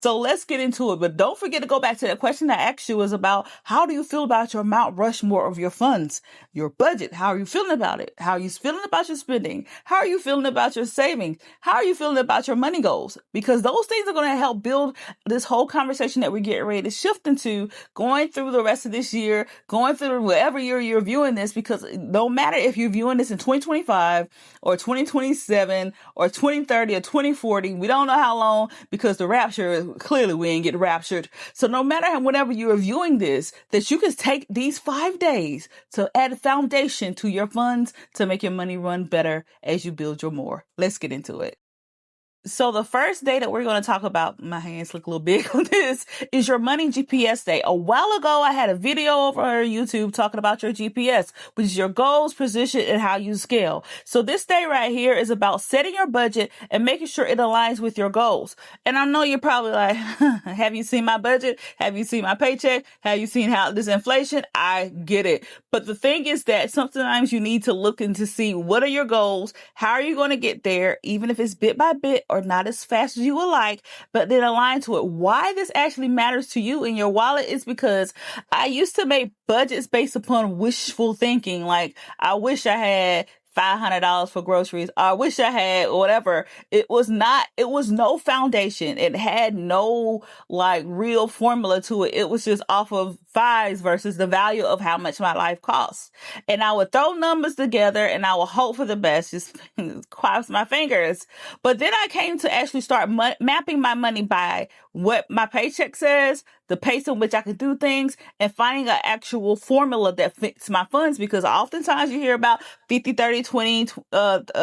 So let's get into it. But don't forget to go back to that question I asked you is about how do you feel about your Mount Rushmore of your funds, your budget? How are you feeling about it? How are you feeling about your spending? How are you feeling about your savings? How are you feeling about your money goals? Because those things are going to help build this whole conversation that we're getting ready to shift into going through the rest of this year, going through whatever year you're viewing this, because no matter if you're viewing this in 2025 or 2027 or 2030 or 2040, we don't know how long because the rapture, clearly we ain't get raptured. So no matter whenever you're viewing this, that you can take these 5 days to add a foundation to your funds to make your money run better as you build your more. Let's get into it. So the first day that we're going to talk about, my hands look a little big on this, is your money GPS day. A while ago, I had a video over on YouTube talking about your GPS, which is your goals, position, and how you scale. So this day right here is about setting your budget and making sure it aligns with your goals. And I know you're probably like, have you seen my budget? Have you seen my paycheck? Have you seen how this inflation? I get it. But the thing is that sometimes you need to look into see what are your goals? How are you going to get there? Even if it's bit by bit or not as fast as you would like, but then align to it. Why this actually matters to you in your wallet is because I used to make budgets based upon wishful thinking. Like, I wish I had $500 for groceries. I wish I had whatever. It was no foundation. It had no like real formula to it. It was just off of vibes versus the value of how much my life costs. And I would throw numbers together and I would hope for the best, just cross my fingers. But then I came to actually start mapping my money by what my paycheck says, the pace in which I can do things, and finding an actual formula that fits my funds. Because oftentimes you hear about 50, 30, 20,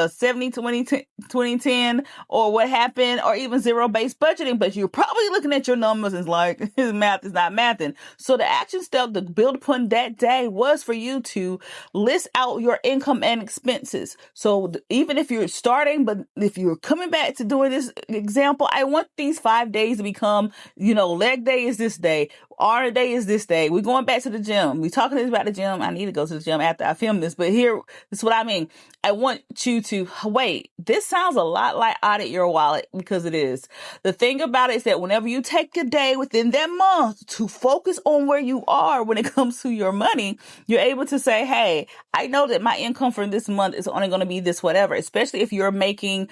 70, 20, 20, 10, or what happened, or even zero-based budgeting, but you're probably looking at your numbers and it's like, his math is not mathing. So the action step to build upon that day was for you to list out your income and expenses. So even if you're starting, but if you're coming back to doing this example, I want these 5 days to become, leg day is this day, R day is this day. We're going back to the gym. We're talking about the gym. I need to go to the gym after I film this, but here, this is what I mean. I want you to wait. This sounds a lot like audit your wallet because it is. The thing about it is that whenever you take a day within that month to focus on where you are when it comes to your money, you're able to say, hey, I know that my income for this month is only going to be this whatever, especially if you're making